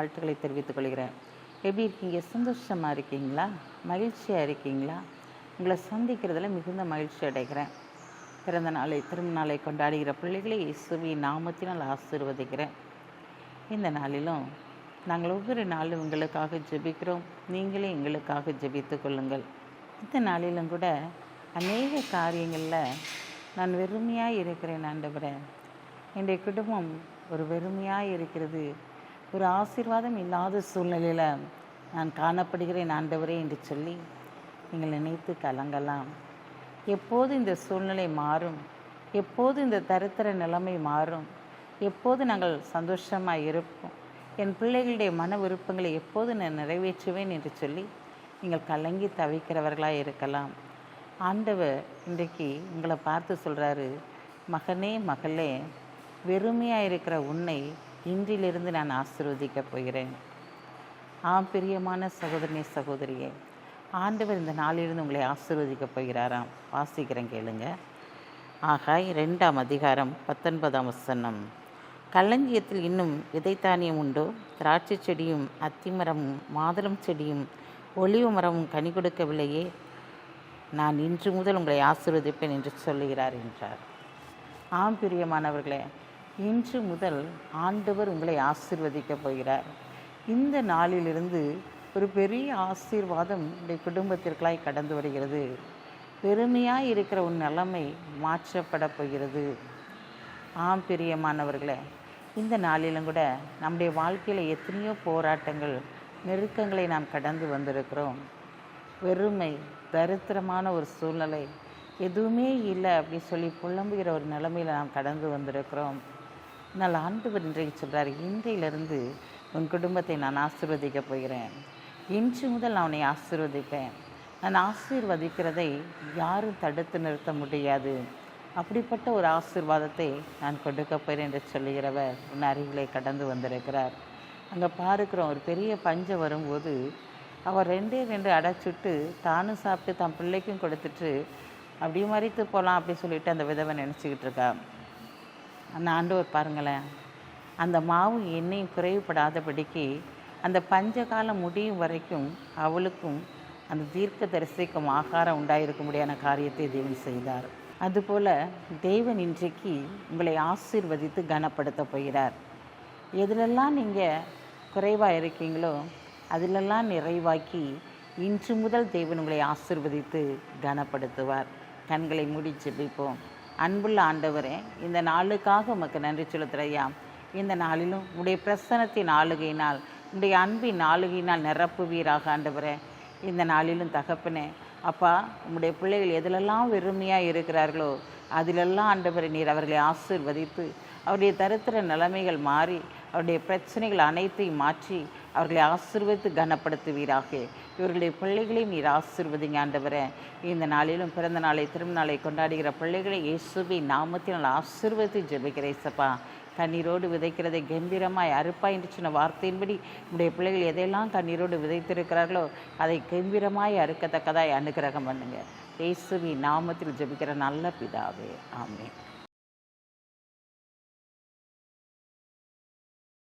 வாழ்த்துக்களை தெரிவித்துக் கொள்கிறேன். எப்படி இருக்கீங்க? சந்தோஷமாக இருக்கீங்களா? மகிழ்ச்சியாக இருக்கீங்களா? உங்களை சந்திக்கிறதுல மிகுந்த மகிழ்ச்சி அடைகிறேன். பிறந்த நாளை திருநாளை கொண்டாடுகிற பிள்ளைகளை இயேசுவின் நாமத்தினால் ஆசீர்வதிக்கிறேன். இந்த நாளிலும் நாங்கள் ஒவ்வொரு நாளும் உங்களுக்காக ஜெபிக்கிறோம். நீங்களே எங்களுக்காக ஜெபித்து கொள்ளுங்கள். இந்த நாளிலும் கூட அநேக காரியங்களில் நான் வெறுமையாக இருக்கிறேன் ஆண்டவரே. என்னுடைய குடும்பம் ஒரு வெறுமையாக இருக்கிறது, ஒரு ஆசீர்வாதம் இல்லாத சூழ்நிலையில் நான் காணப்படுகிறேன் ஆண்டவரே என்று சொல்லி நீங்கள் நினைத்து கலங்கலாம். எப்போது இந்த சூழ்நிலை மாறும்? எப்போது இந்த தரித்திர நிலைமை மாறும்? எப்போது நாங்கள் சந்தோஷமாக இருப்போம்? என் பிள்ளைகளுடைய மன விருப்பங்களை எப்போது நான் நிறைவேற்றுவேன் என்று சொல்லி நீங்கள் கலங்கி தவிக்கிறவர்களாக இருக்கலாம். ஆண்டவர் இன்றைக்கு உங்களை பார்த்து சொல்கிறாரு, மகனே மகளே, வெறுமையாக இருக்கிற உன்னை இன்றிலிருந்து நான் ஆசீர்வதிக்கப் போகிறேன். பிரியமான சகோதரனே சகோதரியே, ஆண்டவர் இந்த நாளிலிருந்து உங்களை ஆசீர்வதிக்கப் போகிறாராம். வாசிக்கிறேன் கேளுங்க. ஆகாய் 2ஆம் அதிகாரம் 19ஆம் வசனம். களஞ்சியத்தில் இன்னும் விதைத்தானியம் உண்டோ? திராட்சை செடியும் அத்திமரமும் மாதுளம் செடியும் ஒலிவு மரமும் கனி கொடுக்கவில்லையே? நான் இன்று முதல் உங்களை ஆசீர்வதிப்பேன் என்று சொல்லுகிறார் என்றார். பிரியமானவர்களே, இன்று முதல் ஆண்டவர் உங்களை ஆசீர்வதிக்கப் போகிறார். இந்த நாளிலிருந்து ஒரு பெரிய ஆசீர்வாதம் உடைய குடும்பத்திற்காய் கடந்து வருகிறது. பெருமையாக இருக்கிற உன் நிலைமை மாற்றப்பட போகிறது. பிரியமானவர்களே, இந்த நாளிலும் கூட நம்முடைய வாழ்க்கையில் எத்தனையோ போராட்டங்கள், நெருக்கங்களை நாம் கடந்து வந்திருக்கிறோம். வெறுமை, தரித்திரமான ஒரு சூழ்நிலை, எதுவுமே இல்லை அப்படி சொல்லி புலம்புகிற ஒரு நிலைமையில் நாம் கடந்து வந்திருக்கிறோம். ஆனால் ஆண்டவர் இன்றைக்கு சொல்கிறார், இன்றையிலிருந்து உன் குடும்பத்தை நான் ஆசீர்வதிக்கப் போகிறேன். இன்று முதல் நான் உன்னை ஆசீர்வதிப்பேன். நான் ஆசீர்வதிக்கிறதை யாரும் தடுத்து நிறுத்த முடியாது. அப்படிப்பட்ட ஒரு ஆசீர்வாதத்தை நான் கொடுக்க போகிறேன் என்று சொல்லுகிறவர் உன் அருகிலே கடந்து வந்திருக்கிறார். அங்கே பார்க்கிறோம், ஒரு பெரிய பஞ்சம் வரும்போது அவர் 2 அடைச்சிட்டு தானும் சாப்பிட்டு தன் பிள்ளைக்கும் கொடுத்துட்டு அப்படியே மறித்து போகலாம் அப்படி சொல்லிட்டு அந்த விதவை நினச்சிக்கிட்டு இருக்கா. அந்த ஆண்டவர் பாருங்களேன், அந்த மாவும் எண்ணெயும் குறைவுபடாதபடிக்கு அந்த பஞ்ச காலம் முடியும் வரைக்கும் அவளுக்கும் அந்த தீர்க்க தரிசிக்கும் ஆகாரம் உண்டாயிருக்க முடியாத காரியத்தை தேவன் செய்தார். அதுபோல் தேவன் இன்றைக்கு உங்களை ஆசீர்வதித்து கனப்படுத்த போகிறார். எதிலெல்லாம் நீங்கள் குறைவாக இருக்கீங்களோ அதிலெல்லாம் நிறைவாக்கி இன்று முதல் தேவன் உங்களை ஆசீர்வதித்து கனப்படுத்துவார். கண்களை மூடி ஜெபிப்போம். அன்புள்ள ஆண்டவரே, இந்த நாளுக்காக உமக்கு நன்றி செலுத்துறையா. இந்த நாளிலும் உடைய பிரசன்னத்தின் ஆளுகையினால், உடைய அன்பின் ஆளுகையினால் நிரப்புவீராக ஆண்டவரே. இந்த நாளிலும் தகப்பனே, அப்பா, உம்முடைய பிள்ளைகள் எதிலெல்லாம் வெறுமையாக இருக்கிறார்களோ அதிலெல்லாம் ஆண்டவரை நீர் அவர்களை ஆசீர்வதித்து அவருடைய தரித்திர நிலைமைகள் மாறி அவருடைய பிரச்சனைகள் அனைத்தையும் மாற்றி அவர்களை ஆசீர்வதித்து கனப்படுத்துவீராக. இவர்களுடைய பிள்ளைகளையும் நீர் ஆசீர்வதிங்க ஆண்டவரே. இந்த நாளிலும் பிறந்த நாளை திருநாளை கொண்டாடுகிற பிள்ளைகளை இயேசுவின் நாமத்தினால் ஆசீர்வதித்து ஜெபிக்கிறேன் சப்பா. கண்ணீரோடு விதைக்கிறதை கம்பீரமாய் அறுப்பாய் என்று சொன்ன வார்த்தையின்படி உடைய பிள்ளைகள் எதையெல்லாம் கண்ணீரோடு விதைத்திருக்கிறார்களோ அதை கம்பீரமாய் அறுக்கத்தக்கதாய் அனுக்கிரகம் பண்ணுங்க. இயேசுவின் நாமத்தில் ஜெபிக்கிற நல்ல பிதாவே, ஆமென்.